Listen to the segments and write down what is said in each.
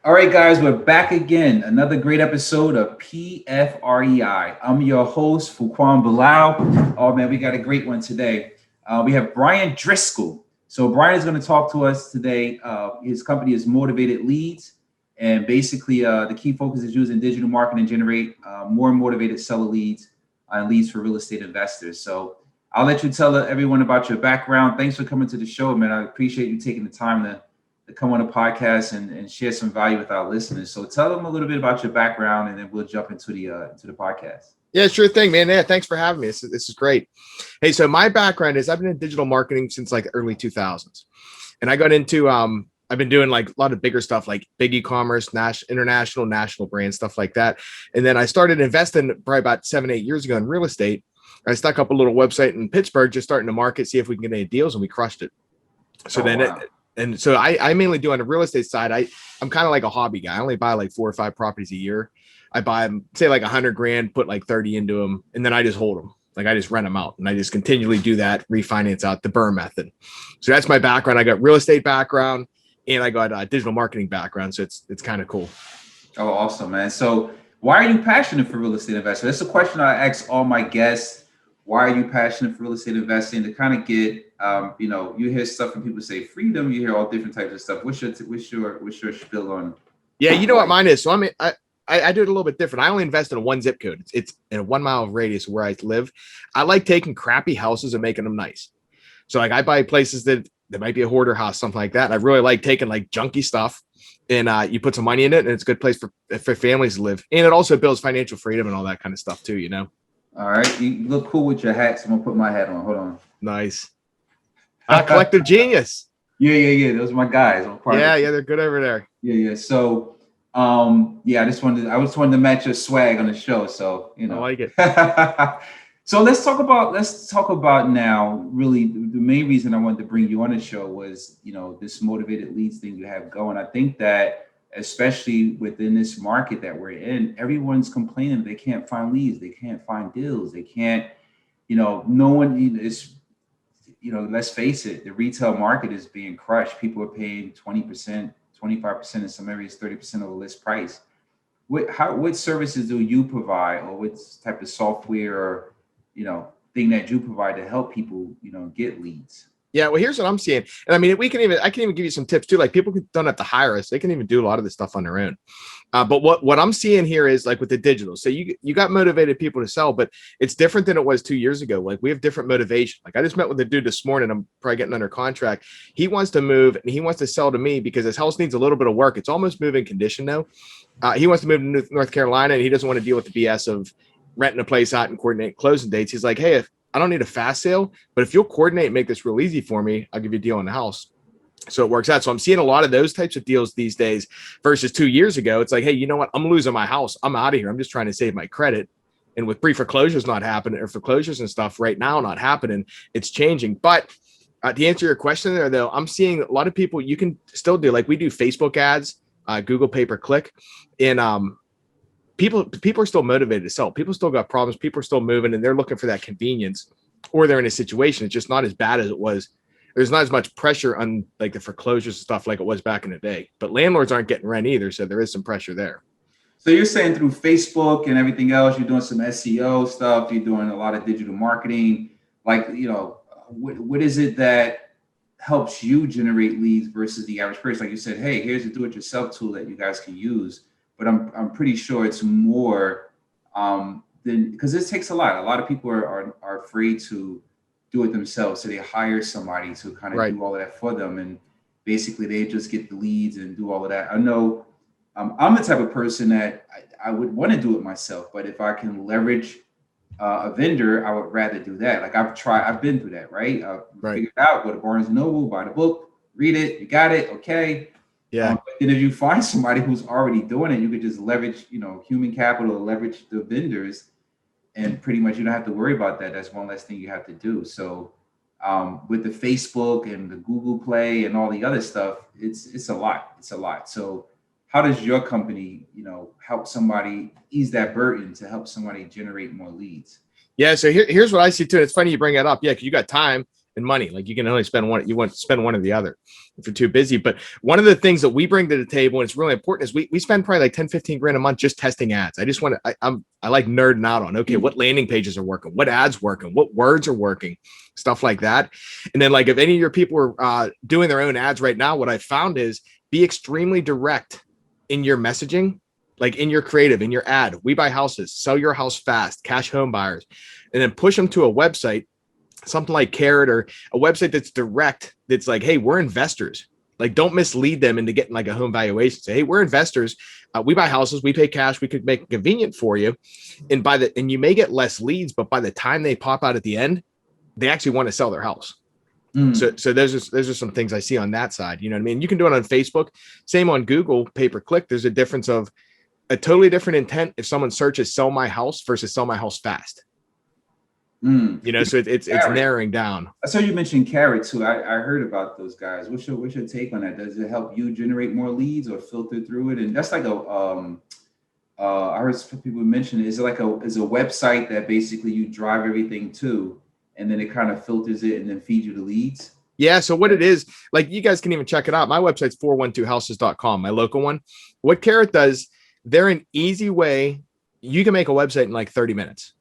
All right, guys, we're back again. Another great episode of PFREI. I'm your host, Fuquan Bilal. Oh, man, we got a great one today. We have Bryan Driscoll. So, Bryan is going to talk to us today. His company is Motivated Leads. And basically, the key focus is using digital marketing to generate more motivated seller leads and leads for real estate investors. So, I'll let you tell everyone about your background. Thanks for coming to the show, man. I appreciate you taking the time to come on the podcast and share some value with our listeners. So tell them a little bit about your background, and then we'll jump into the podcast. Yeah, sure thing, man. Yeah, thanks for having me. This is great. Hey, so my background is I've been in digital marketing since like the early 2000s. And I got into I've been doing like a lot of bigger stuff like big e-commerce, international, national brand stuff like that. And then I started investing probably about 7-8 years ago in real estate. I stuck up a little website in Pittsburgh, just starting to market, see if we can get any deals, and we crushed it. So I mainly do on the real estate side. I'm kind of like a hobby guy. I only buy like 4 or 5 properties a year. I buy them, say like 100 grand, put like 30 into them, and then I just hold them. Like I just rent them out, and I just continually do that, refinance out the burn method. So that's my background. I got real estate background, and I got a digital marketing background. So it's kind of cool. Oh, awesome, man. So why are you passionate for real estate investing? That's a question I ask all my guests. Why are you passionate for real estate investing? To kind of get, you hear stuff from people say freedom. You hear all different types of stuff. What's your spiel on? Yeah, you know what mine is. So I do it a little bit different. I only invest in a 1 zip code. It's in a 1 mile radius of where I live. I like taking crappy houses and making them nice. So like I buy places that might be a hoarder house, something like that. And I really like taking like junky stuff and you put some money in it, and it's a good place for families to live. And it also builds financial freedom and all that kind of stuff too, you know? All right. You look cool with your hats. I'm going to put my hat on. Hold on. Nice. Collective genius. Yeah. Those are my guys. Yeah, they're good over there. Yeah. So, I just wanted to match your swag on the show. So, I like it. So let's talk about now. Really, the main reason I wanted to bring you on the show was, this motivated leads thing you have going. I think that especially within this market that we're in, everyone's complaining they can't find leads, they can't find deals, they can't, no one is, let's face it, the retail market is being crushed. People are paying 20%, 25%, in some areas 30% of the list price. What services do you provide, or what type of software or thing that you provide to help people get leads? Yeah, well, here's what I'm seeing. And I mean, I can even give you some tips too. Like people don't have to hire us. They can even do a lot of this stuff on their own. But what I'm seeing here is like with the digital. So you got motivated people to sell, but it's different than it was 2 years ago. Like we have different motivation. Like I just met with a dude this morning. I'm probably getting under contract. He wants to move and he wants to sell to me because his house needs a little bit of work. It's almost moving condition now. He wants to move to North Carolina, and he doesn't want to deal with the BS of renting a place out and coordinate closing dates. He's like, hey, if I don't need a fast sale, but if you'll coordinate and make this real easy for me, I'll give you a deal on the house. So it works out. So I'm seeing a lot of those types of deals these days versus 2 years ago. It's like, hey, you know what? I'm losing my house. I'm out of here. I'm just trying to save my credit. And with pre-foreclosures not happening, or foreclosures and stuff right now not happening, it's changing. But to answer your question there, though, I'm seeing a lot of people, you can still do, like we do Facebook ads, Google pay-per-click, and people are still motivated to sell. People still got problems. People are still moving, and they're looking for that convenience, or they're in a situation. It's just not as bad as it was. There's not as much pressure on like the foreclosures and stuff like it was back in the day, but landlords aren't getting rent either. So there is some pressure there. So you're saying through Facebook and everything else, you're doing some SEO stuff. You're doing a lot of digital marketing. Like, what is it that helps you generate leads versus the average person? Like you said, hey, here's a do-it-yourself tool that you guys can use. But I'm pretty sure it's more than, because this takes a lot. A lot of people are afraid to do it themselves, so they hire somebody to kind of do all of that for them, and basically they just get the leads and do all of that. I know I'm the type of person that I would want to do it myself, but if I can leverage a vendor, I would rather do that. Like I've been through that, right? Figured out, go to Barnes and Noble, buy the book, read it, you got it, okay. Yeah. But then if you find somebody who's already doing it, you could just leverage, human capital, leverage the vendors, and pretty much you don't have to worry about that. That's one less thing you have to do. So with the Facebook and the Google Play and all the other stuff, it's a lot. It's a lot. So how does your company, help somebody ease that burden to help somebody generate more leads? Yeah. So here's what I see too. It's funny you bring that up. Yeah, because you got time. and money. Like you can only spend one, you want to spend one or the other if you're too busy. But one of the things that we bring to the table, and it's really important, is we spend probably like 10, 15 grand a month just testing ads. I just want to, I like nerding out on, okay, what landing pages are working, what ads working, what words are working, stuff like that. And then like if any of your people are doing their own ads right now, what I found is be extremely direct in your messaging, like in your creative, in your ad. We buy houses, sell your house fast, cash home buyers, and then push them to a website, something like Carrot, or a website that's direct, that's like, hey, we're investors. Like, don't mislead them into getting like a home valuation. Say, hey, we're investors. We buy houses, we pay cash, we could make it convenient for you. And you may get less leads, but by the time they pop out at the end, they actually want to sell their house. So those are some things I see on that side. You know what I mean? You can do it on Facebook, same on Google, pay-per-click. There's a difference of a totally different intent if someone searches sell my house versus sell my house fast. You know, so it's narrowing down. I saw you mentioned Carrot too. I heard about those guys. What's your take on that? Does it help you generate more leads or filter through it? And that's like I heard some people mention, is it like is a website that basically you drive everything to, and then it kind of filters it and then feeds you the leads? Yeah. So what it is, like, you guys can even check it out. My website's 412houses.com, my local one. What Carrot does, they're an easy way. You can make a website in like 30 minutes.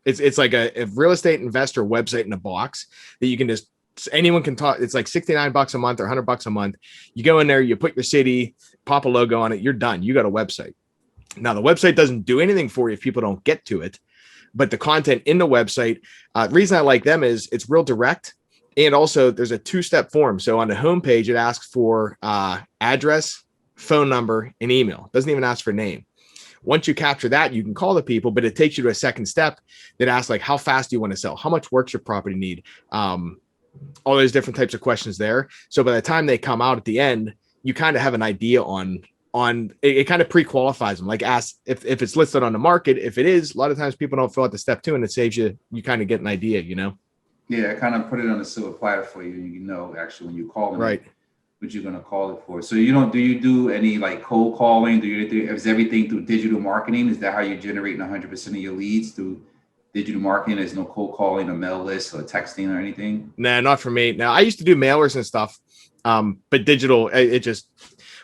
It's like a real estate investor website in a box that you can just, anyone can talk. It's like $69 a month or $100 a month. You go in there, you put your city, pop a logo on it, you're done. You got a website. Now the website doesn't do anything for you if people don't get to it, but the content in the website, the reason I like them is it's real direct. And also there's a 2-step form. So on the homepage, it asks for address, phone number, and email. It doesn't even ask for name. Once you capture that, you can call the people, but it takes you to a second step that asks, like, how fast do you want to sell? How much work's your property need? All those different types of questions there. So by the time they come out at the end, you kind of have an idea on it kind of pre-qualifies them. Like, ask if it's listed on the market. If it is, a lot of times people don't fill out the step 2, and it saves you kind of get an idea, you know? Yeah, kind of put it on a silver platter for you. You know, actually, when you call them, right, what you're going to call it for. So do you do any like cold calling? Is everything through digital marketing? Is that how you're generating 100% of your leads, through digital marketing? There's no cold calling, a mail list, or texting or anything? Nah, not for me. Now, I used to do mailers and stuff, but digital, it just,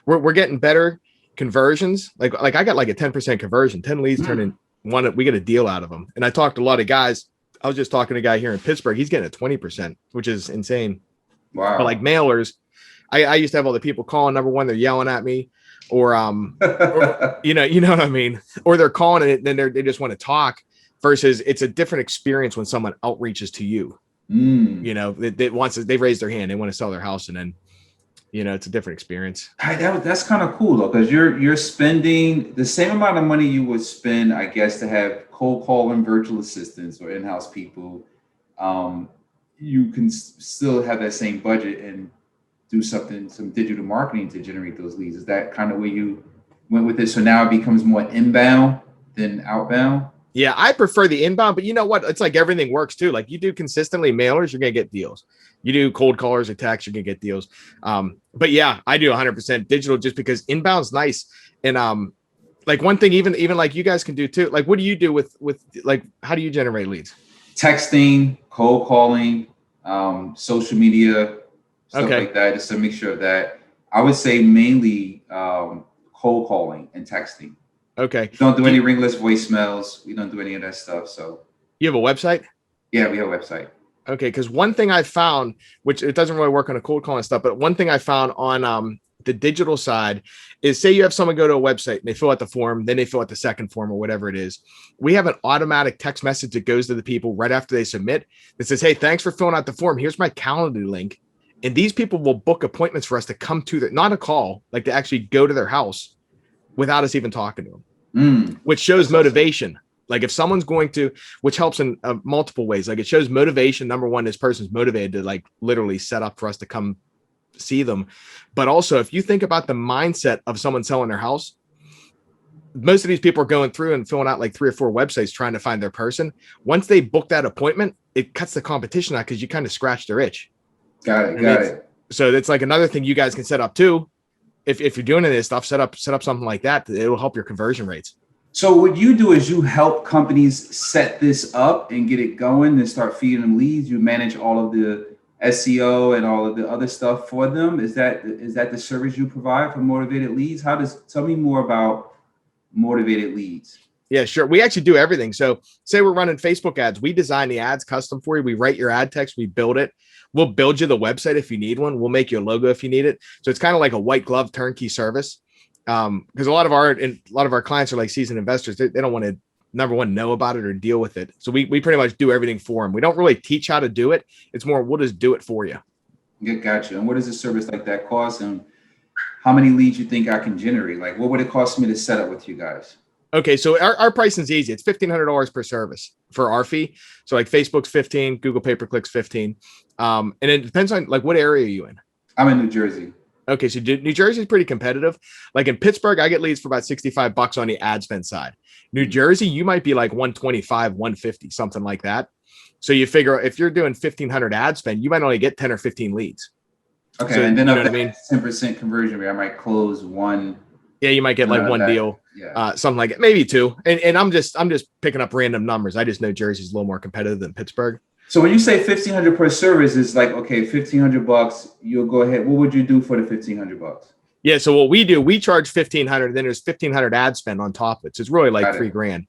we're getting better conversions. Like I got like a 10% conversion, 10 leads turn in one. We get a deal out of them. And I talked to a lot of guys. I was just talking to a guy here in Pittsburgh. He's getting a 20%, which is insane. Wow. But like mailers, I used to have all the people calling. Number one, they're yelling at me, or you know what I mean? Or they're calling it, and then they just want to talk, versus it's a different experience when someone outreaches to you. You know, they've raised their hand, they want to sell their house, and then, you know, it's a different experience. That's kind of cool though, because you're spending the same amount of money you would spend, I guess, to have cold calling virtual assistants or in-house people. You can still have that same budget and do some digital marketing to generate those leads. Is that kind of where you went with it? So now it becomes more inbound than outbound? Yeah, I prefer the inbound, but you know what? It's like everything works too. Like, you do consistently mailers, you're going to get deals. You do cold callers or text, you're going to get deals. But yeah, I do 100% digital, just because inbound's nice. And like one thing, even like you guys can do too. Like, what do you do with like, how do you generate leads? Texting, cold calling, social media, stuff like that, just a mixture of that. I would say mainly cold calling and texting. Okay. We don't do any ringless voicemails. We don't do any of that stuff. So you have a website? Yeah, we have a website. Okay, because one thing I found, which it doesn't really work on a cold call and stuff, but one thing I found on the digital side is, say you have someone go to a website and they fill out the form, then they fill out the second form or whatever it is. We have an automatic text message that goes to the people right after they submit that says, hey, thanks for filling out the form. Here's my calendar link. And these people will book appointments for us to come to not a call, like to actually go to their house without us even talking to them, which shows motivation. Like, if someone's going to, which helps in multiple ways, like it shows motivation. Number one, this person's motivated to like literally set up for us to come see them. But also, if you think about the mindset of someone selling their house, most of these people are going through and filling out like 3 or 4 websites trying to find their person. Once they book that appointment, it cuts the competition out because you kind of scratch their itch. Got it. So that's like another thing you guys can set up too. If you're doing any of this stuff, set up something like that. It'll help your conversion rates. So what you do is you help companies set this up and get it going and start feeding them leads. You manage all of the SEO and all of the other stuff for them? Is that the service you provide for motivated leads? Tell me more about motivated leads? Yeah, sure. We actually do everything. So say we're running Facebook ads. We design the ads custom for you. We write your ad text. We build it. We'll build you the website if you need one. We'll make you a logo if you need it. So it's kind of like a white glove turnkey service. Because a lot of our clients are like seasoned investors. They don't want to, number one, know about it or deal with it. So we pretty much do everything for them. We don't really teach how to do it. It's more, we'll just do it for you. Gotcha. And what does a service like that cost? And how many leads you think I can generate? Like, what would it cost me to set up with you guys? Okay, so our pricing is easy. It's $1,500 per service for our fee. So like Facebook's 15, Google pay-per-click's 15. And it depends on like what area are you in? I'm in New Jersey. Okay, so New Jersey is pretty competitive. Like in Pittsburgh, I get leads for about $65 on the ad spend side. New Jersey, you might be like 125, 150, something like that. So you figure if you're doing 1,500 ad spend, you might only get 10 or 15 leads. Okay, So, and then you know what I mean? 10% conversion rate, I might close one. Yeah, you might get like one deal, something like it, maybe two. And I'm just picking up random numbers. I just know Jersey's a little more competitive than Pittsburgh. So when you say 1,500 per service, it's like, okay, $1,500. You'll go ahead. What would you do for the $1,500? Yeah. So what we do, we charge 1,500. Then there's 1,500 ad spend on top of it. So it's really like $3,000.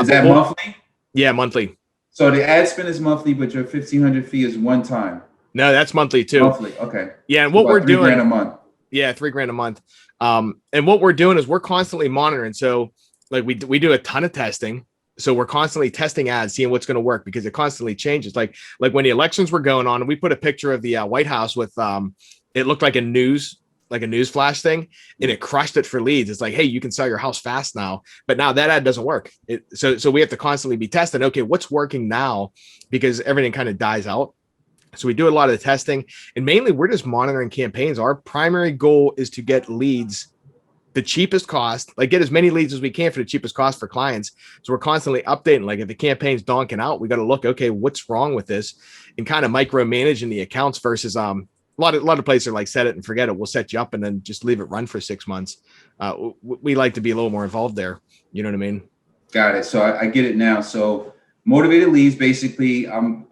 Is that monthly? Yeah, monthly. So the ad spend is monthly, but your 1,500 fee is one time. No, that's monthly too. Monthly. Okay. Yeah. And what we're doing $3,000 a month. Yeah, $3,000 a month. And what we're doing is we're constantly monitoring. So like we do a ton of testing. So we're constantly testing ads, seeing what's going to work because it constantly changes. Like when the elections were going on, and we put a picture of the White House with it looked like a news flash thing, and it crushed it for leads. It's like, hey, you can sell your house fast now, but now that ad doesn't work. So we have to constantly be testing. Okay, what's working now because everything kind of dies out. So we do a lot of the testing, and mainly we're just monitoring campaigns. Our primary goal is to get leads the cheapest cost, like get as many leads as we can for the cheapest cost for clients. So we're constantly updating. Like if the campaign's donking out, we got to look, okay, what's wrong with this, and kind of micromanaging the accounts versus a lot of places are like set it and forget it. We'll set you up and then just leave it run for 6 months. We like to be a little more involved there. You know what I mean? Got it. So I get it now. So motivated leads, basically, I'm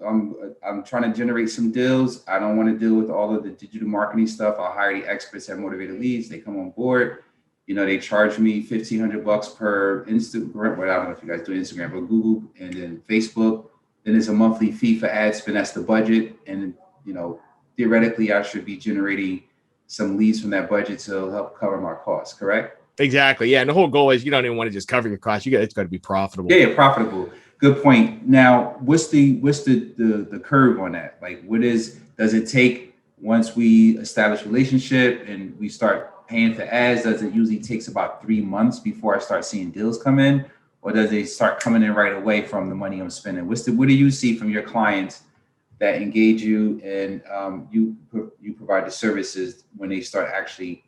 trying to generate some deals. I don't want to deal with all of the digital marketing stuff. I'll hire the experts at motivated leads. They come on board. You know, they charge me $1,500 per Instagram. Well, I don't know if you guys do Instagram, but Google and then Facebook. Then there's a monthly fee for ad spend. That's the budget. And, you know, theoretically, I should be generating some leads from that budget to help cover my costs, correct? Exactly. Yeah. And the whole goal is you don't even want to just cover your costs. It's got to be profitable. Yeah, profitable. Good point. Now, what's the curve on that? Like, does it take once we establish a relationship and we start paying for ads, does it usually takes about 3 months before I start seeing deals come in, or does it start coming in right away from the money I'm spending? What do you see from your clients that engage you and you provide the services when they start actually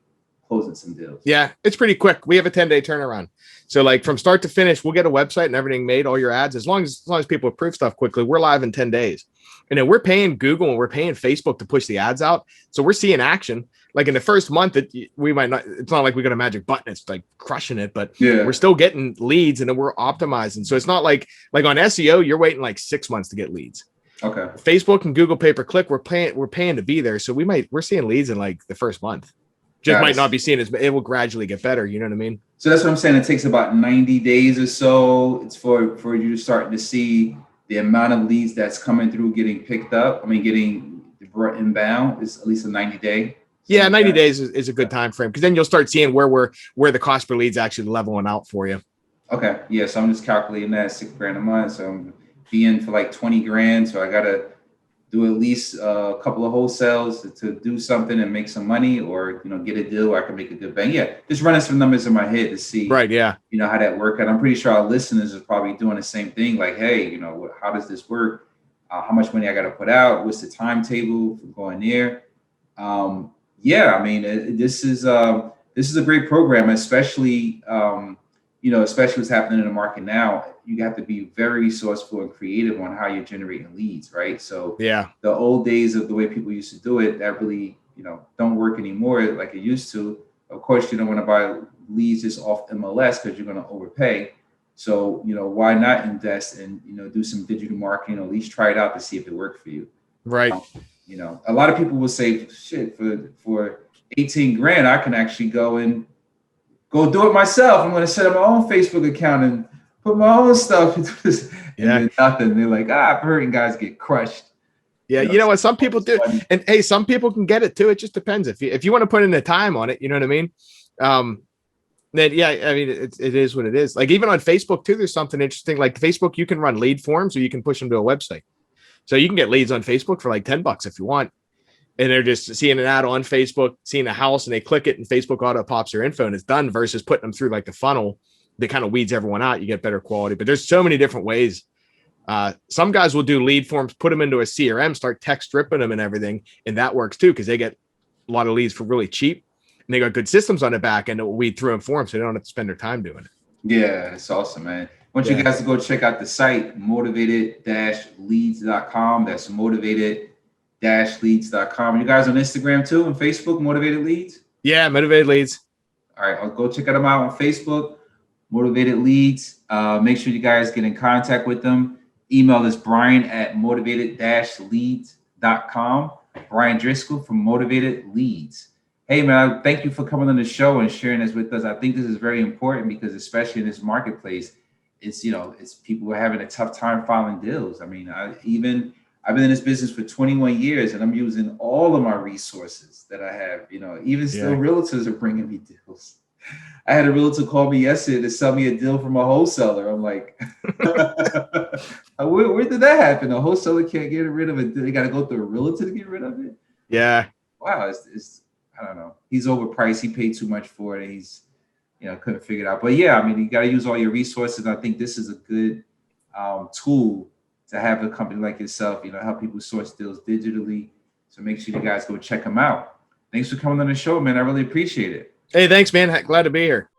closing some deals? Yeah, it's pretty quick. We have a 10-day turnaround. So like from start to finish, we'll get a website and everything made, all your ads, as long as people approve stuff quickly, we're live in 10 days. And then we're paying Google and we're paying Facebook to push the ads out. So we're seeing action. Like in the first month, we might not, it's not like we got a magic button. It's like crushing it, but we're still getting leads and then we're optimizing. So it's not like on SEO, you're waiting like 6 months to get leads. Okay. Facebook and Google pay-per-click, we're paying to be there. So we're seeing leads in like the first month. Just might not be seen as, it will gradually get better. You know what I mean? So that's what I'm saying. It takes about 90 days or so. It's for you to start to see the amount of leads that's coming through, getting picked up. I mean, getting brought inbound is at least a 90-day. Yeah, 90 days is a good time frame because then you'll start seeing where the cost per lead's actually leveling out for you. Okay. Yeah. So I'm just calculating that $6,000 a month. So I'm being for like 20 grand. So I gotta do at least a couple of wholesales to do something and make some money, or get a deal where I can make a good bang. Yeah, just running some numbers in my head to see, right? Yeah, how that works. And I'm pretty sure our listeners is probably doing the same thing. Like, hey, how does this work? How much money I got to put out? What's the timetable for going there? Yeah, I mean, this is a great program, especially especially what's happening in the market now. You have to be very resourceful and creative on how you're generating leads, right? So yeah, the old days of the way people used to do it, that really, don't work anymore like it used to. Of course, you don't want to buy leads just off MLS because you're going to overpay. So, why not invest and, do some digital marketing, or at least try it out to see if it worked for you. Right. You know, a lot of people will say, shit, for 18 grand, I can actually go do it myself. I'm going to set up my own Facebook account and put my own stuff into this. And Yeah. then nothing. They're like, I've heard guys get crushed. Yeah. You know what? Some people do. And hey, some people can get it too. It just depends. If you want to put in the time on it, you know what I mean? Then yeah, I mean, it is what it is. Like even on Facebook too, there's something interesting. Like Facebook, you can run lead forms or you can push them to a website. So you can get leads on Facebook for like $10 if you want. And they're just seeing an ad on Facebook, seeing a house, and they click it, and Facebook auto pops their info, and it's done. Versus putting them through like the funnel that kind of weeds everyone out. You get better quality, but there's so many different ways. Some guys will do lead forms, put them into a CRM, start text stripping them and everything, and that works too because they get a lot of leads for really cheap, and they got good systems on the back end that will weed through them for them, so they don't have to spend their time doing it. Yeah, it's awesome, man. I want you guys to go check out the site, motivated-leads.com. That's motivated-leads.com. You guys on Instagram too and Facebook, Motivated Leads? Yeah, Motivated Leads. All right, I'll go check them out on Facebook, Motivated Leads. Make sure you guys get in contact with them. Email is brian@motivated-leads.com. Bryan Driscoll from Motivated Leads. Hey, man, thank you for coming on the show and sharing this with us. I think this is very important because especially in this marketplace, it's people who are having a tough time filing deals. I mean, I've been in this business for 21 years and I'm using all of my resources that I have, even still realtors are bringing me deals. I had a realtor call me yesterday to sell me a deal from a wholesaler. I'm like, where did that happen? A wholesaler can't get rid of it. They got to go through a realtor to get rid of it. Yeah. Wow. It's I don't know. He's overpriced. He paid too much for it. And he's, couldn't figure it out. But yeah, I mean, you got to use all your resources. I think this is a good tool to have a company like yourself, help people source deals digitally. So make sure you guys go check them out. Thanks for coming on the show, man. I really appreciate it. Hey, thanks, man. Glad to be here.